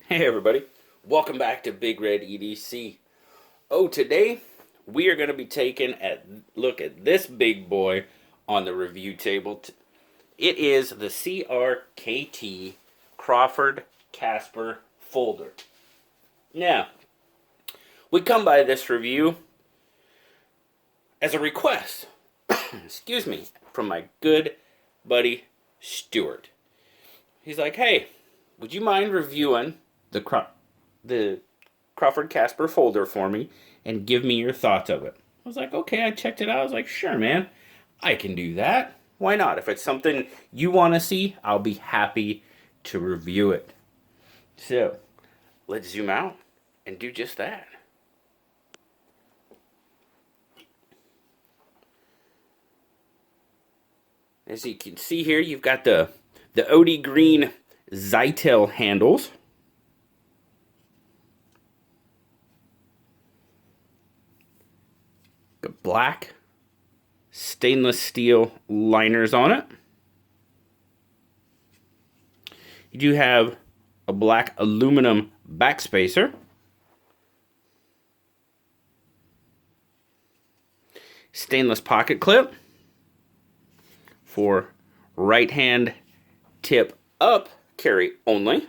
Hey everybody, welcome back to Big Red EDC. Oh, today we are going to be taking a look at this big boy on the review table. It is the CRKT Crawford Kasper folder. Now, we come by this review as a request, excuse me, from my good buddy Stuart. He's like, hey, would you mind reviewing the Crawford Kasper folder for me and give me your thoughts of it? I was like, okay, I checked it out. I was like, sure, man, I can do that. Why not? If it's something you want to see, I'll be happy to review it. So, let's zoom out and do just that. As you can see here, you've got the OD green Zytel handles. The black stainless steel liners on it. You do have a black aluminum backspacer. Stainless pocket clip for right hand tip up carry only.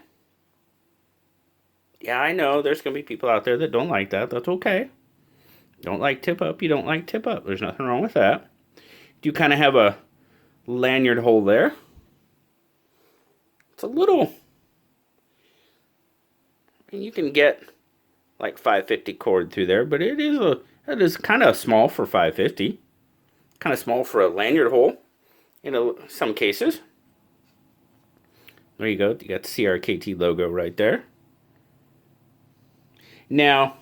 Yeah, I know there's going to be people out there that don't like that. That's okay. Don't like tip up, you don't like tip up. There's nothing wrong with that. You kind of have a lanyard hole there. It's a little, you can get like 550 cord through there, but it is kind of small for 550. Kind of small for a lanyard hole in some cases. There you go. You got the CRKT logo right there. Now,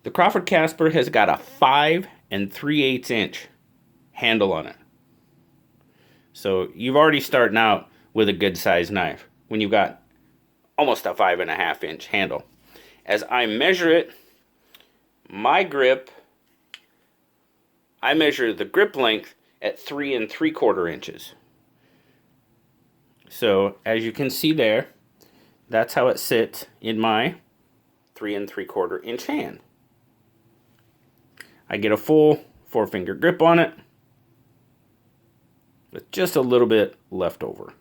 the Crawford Kasper has got a 5 3/8 inch handle on it. So you've already starting out with a good sized knife when you've got almost a 5.5 inch handle. As I measure it, my grip, I measure the grip length at 3 3/4 inches. So as you can see there, that's how it sits in my 3 3/4 inch hand. I get a full 4-finger grip on it with just a little bit left over.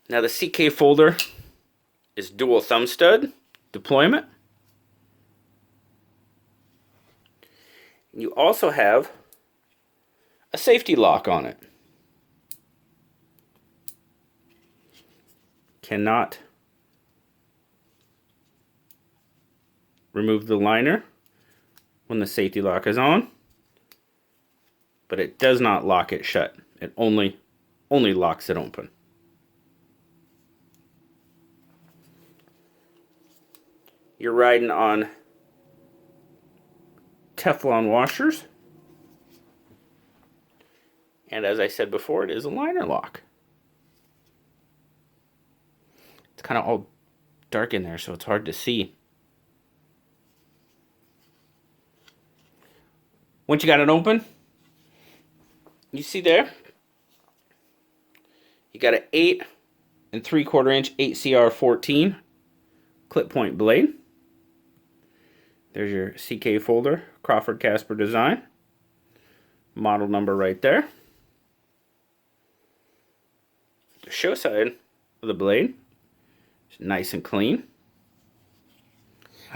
Now the CK folder is dual thumb stud deployment. You also have a safety lock on it. Cannot remove the liner when the safety lock is on, but it does not lock it shut. It only locks it open. You're riding on Teflon washers, and as I said before, it is a liner lock. It's kind of all dark in there, so it's hard to see. Once you got it open, you see there, you got an 8 3/4 inch 8CR14 clip point blade. There's your CK folder, Crawford Kasper design. Model number right there. The show side of the blade is nice and clean.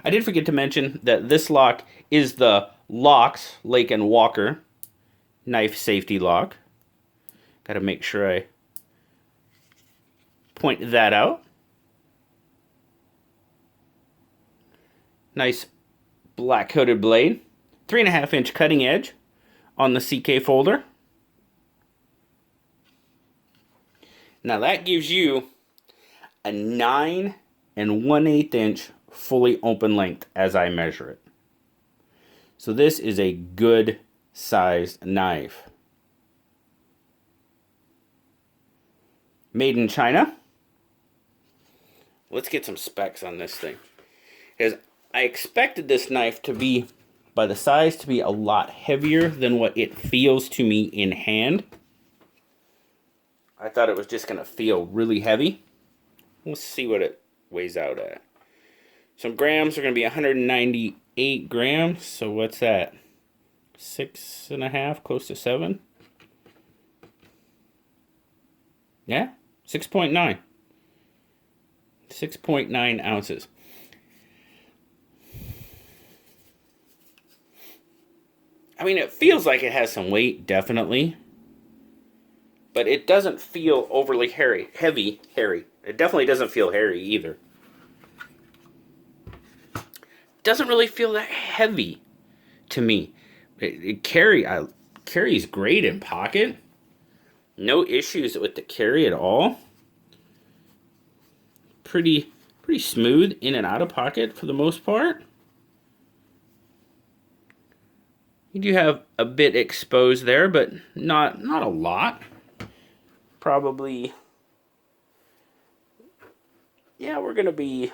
I did forget to mention that this lock is the Locks Lake and Walker knife safety lock. Got to make sure I point that out. Nice black coated blade. 3.5 inch cutting edge on the CK folder. Now that gives you a 9 1/8 inch fully open length as I measure it. So this is a good sized knife. Made in China. Let's get some specs on this thing. Because I expected this knife to be, by the size, to be a lot heavier than what it feels to me in hand. I thought it was just going to feel really heavy. Let's see what it weighs out at. Some grams are going to be 198 grams. So what's that? 6.5, close to 7. Yeah, 6.9. 6.9 ounces. I mean, it feels like it has some weight, definitely. But it doesn't feel overly hairy. It definitely doesn't feel hairy either. Doesn't really feel that heavy to me. Carries great in pocket. No issues with the carry at all. Pretty smooth in and out of pocket for the most part. You do have a bit exposed there, but not a lot. Probably, yeah, we're gonna be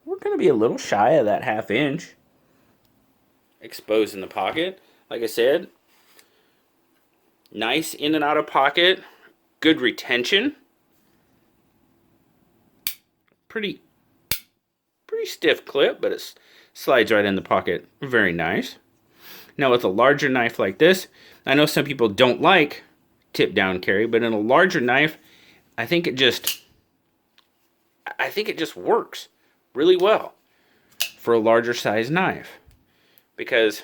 a little shy of that 1/2 inch exposed in the pocket. Like I said, nice in and out of pocket, good retention. Pretty stiff clip, but it slides right in the pocket. Very nice. Now with a larger knife like this, I know some people don't like tip down carry, but in a larger knife, I think it just works really well for a larger size knife. Because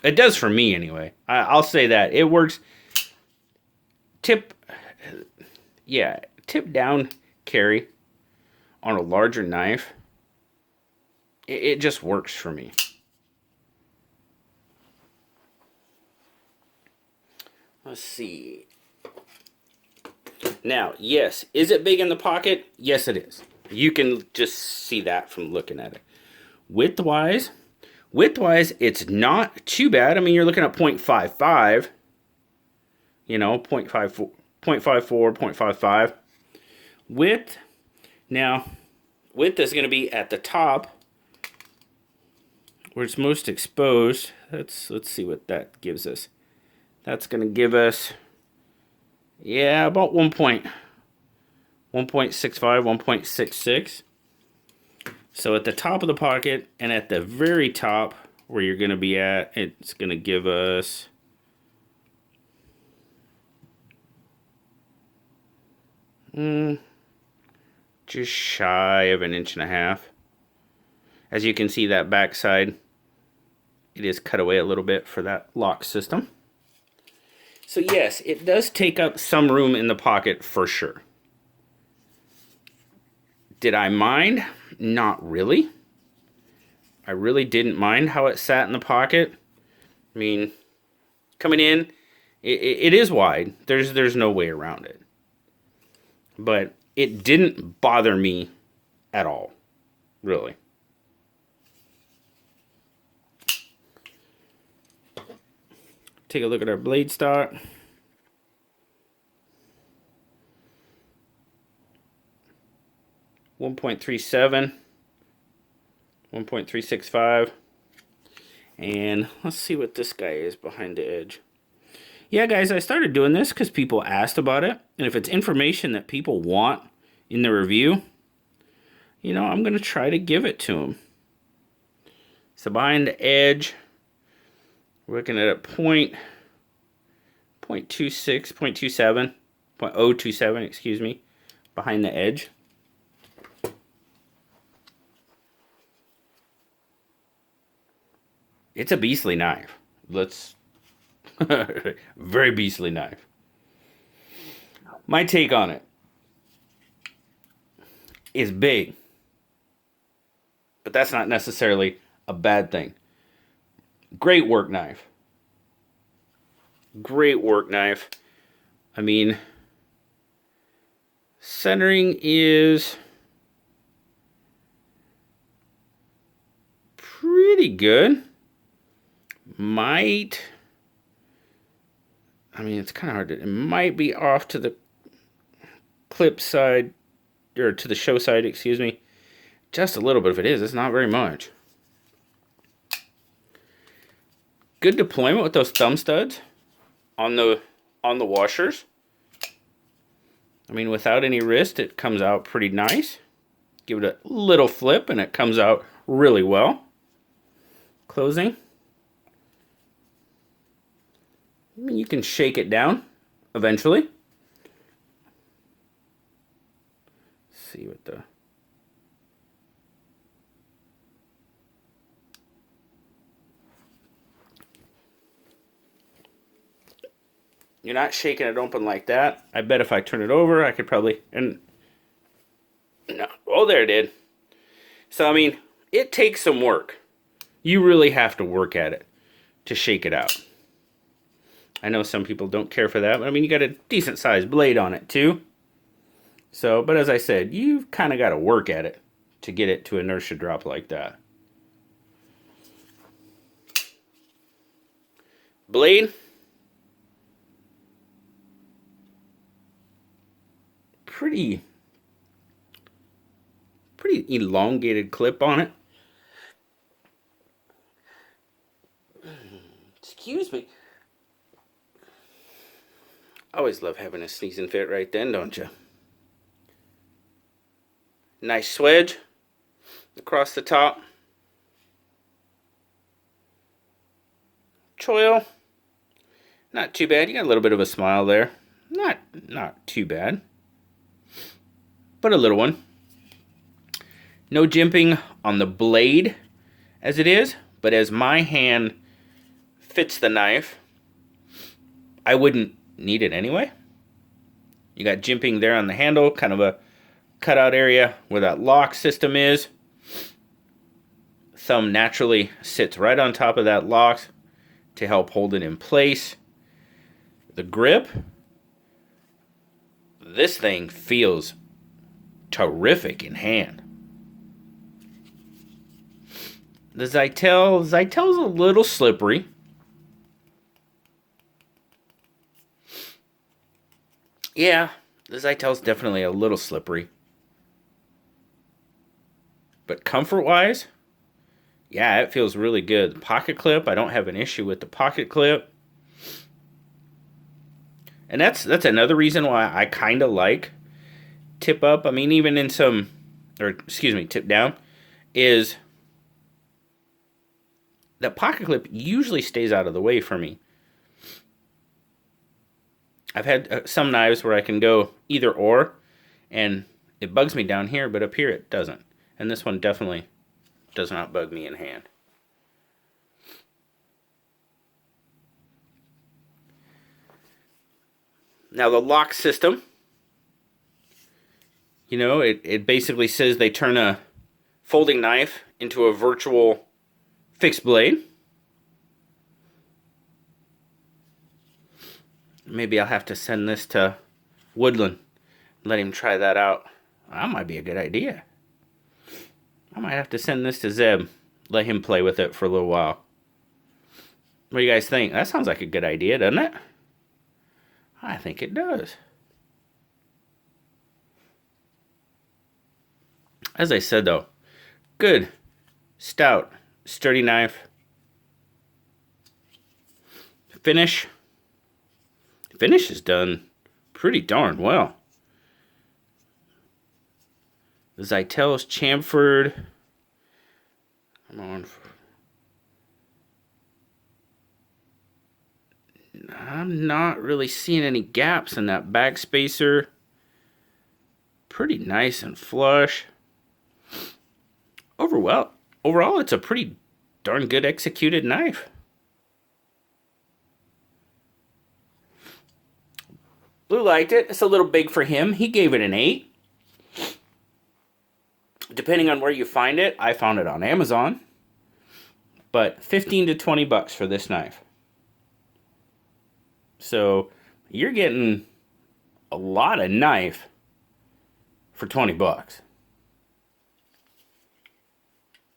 it does for me anyway. I'll say that. It works. Tip down carry on a larger knife. It just works for me. Let's see. Now, yes, is it big in the pocket? Yes, it is. You can just see that from looking at it. Width-wise, it's not too bad. I mean, you're looking at 0.55. You know, 0.54, 0.55. Width. Now, width is going to be at the top where it's most exposed. Let's see what that gives us. That's going to give us, yeah, about 1.65, 1.66. So at the top of the pocket and at the very top where you're going to be at, it's going to give us just shy of 1.5 inches. As you can see, that backside, it is cut away a little bit for that lock system. So yes, it does take up some room in the pocket for sure. Did I mind? Not really. I really didn't mind how it sat in the pocket. I mean, coming in, it is wide. There's no way around it. But it didn't bother me at all, really. Take a look at our blade stock. .37, 1.365, and let's see what this guy is behind the edge. Yeah, guys, I started doing this because people asked about it, and if it's information that people want in the review, you know, I'm going to try to give it to them. So behind the edge, we're looking at a 0.26, 0.27, 0.027, excuse me, behind the edge. It's a beastly knife. Very beastly knife. My take on it is big, but that's not necessarily a bad thing. Great work knife. Great work knife. I mean, centering is pretty good. It's kind of hard to, it might be off to the clip side, or to the show side, excuse me. Just a little bit. If it is, it's not very much. Good deployment with those thumb studs on the washers. I mean, without any wrist, it comes out pretty nice. Give it a little flip and it comes out really well. Closing. I mean, you can shake it down eventually. Let's see what the... You're not shaking it open like that. I bet if I turn it over, I could probably... And no. Oh, there it did. So, I mean, it takes some work. You really have to work at it to shake it out. I know some people don't care for that, but I mean, you got a decent sized blade on it too. So, but as I said, you've kind of got to work at it to get it to inertia drop like that. Blade. Pretty elongated clip on it. Excuse me. Always love having a sneezing fit right then, don't you? Nice swedge across the top. Choil. Not too bad. You got a little bit of a smile there. Not too bad. But a little one. No jimping on the blade as it is, but as my hand fits the knife, I wouldn't need it anyway. You got jimping there on the handle, kind of a cutout area where that lock system is. Thumb naturally sits right on top of that lock to help hold it in place. The grip, this thing feels terrific in hand. The Zytel's a little slippery. Yeah, the Zytel's definitely a little slippery. But comfort-wise, yeah, it feels really good. The pocket clip, I don't have an issue with the pocket clip. And that's another reason why I kind of like tip up. I mean, even in some, or excuse me, tip down, is the pocket clip usually stays out of the way for me. I've had some knives where I can go either or, and it bugs me down here, but up here it doesn't. And this one definitely does not bug me in hand. Now the lock system, you know, it basically says they turn a folding knife into a virtual fixed blade. Maybe I'll have to send this to Woodland. Let him try that out. That might be a good idea. I might have to send this to Zeb. Let him play with it for a little while. What do you guys think? That sounds like a good idea, doesn't it? I think it does. As I said though, good, stout, sturdy knife. Finish is done pretty darn well. The Zytel's chamfered. Come on. I'm not really seeing any gaps in that back spacer. Pretty nice and flush. Overall, it's a pretty darn good executed knife. Blue liked it. It's a little big for him. He gave it an 8. Depending on where you find it, I found it on Amazon. But 15 to 20 bucks for this knife. So you're getting a lot of knife for 20 bucks.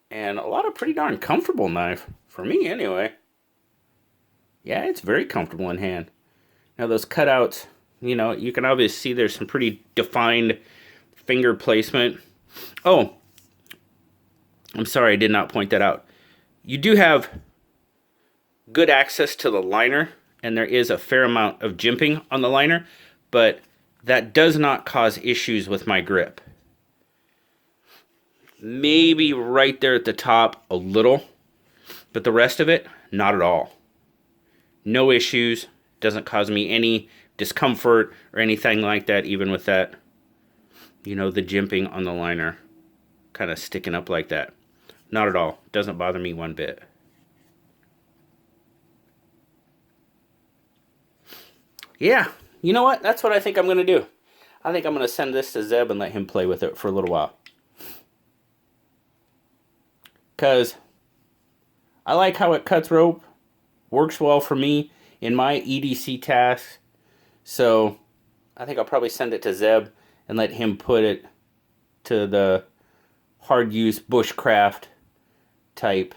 And a lot of pretty darn comfortable knife, for me anyway. Yeah, it's very comfortable in hand. Now those cutouts, you know, you can obviously see there's some pretty defined finger placement. Oh, I'm sorry I did not point that out. You do have good access to the liner, and there is a fair amount of jimping on the liner, but that does not cause issues with my grip. Maybe right there at the top a little, but the rest of it, not at all. No issues, doesn't cause me any discomfort or anything like that, even with that, you know, the jimping on the liner kind of sticking up like that. Not at all. Doesn't bother me one bit. Yeah, you know what? That's what I think I'm going to do. I think I'm going to send this to Zeb and let him play with it for a little while. Because I like how it cuts rope. Works well for me in my EDC tasks. So I think I'll probably send it to Zeb and let him put it to the hard use bushcraft type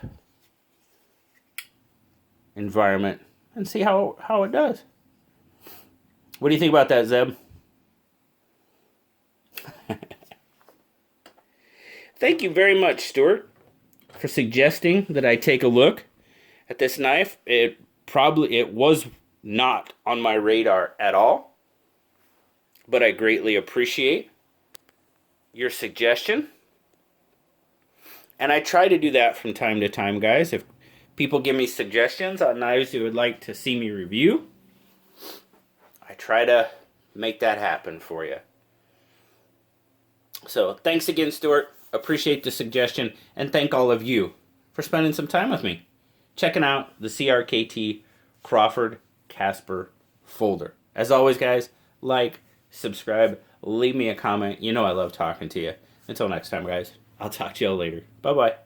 environment and see how it does. What do you think about that, Zeb? Thank you very much, Stuart, for suggesting that I take a look at this knife. It was not on my radar at all, but I greatly appreciate your suggestion. And I try to do that from time to time, guys. If people give me suggestions on knives they would like to see me review, I try to make that happen for you. So thanks again, Stuart. Appreciate the suggestion, and thank all of you for spending some time with me, checking out the CRKT Crawford Kasper folder. As always, guys, like, subscribe, leave me a comment. You know I love talking to you. Until next time, guys, I'll talk to y'all later. Bye-bye.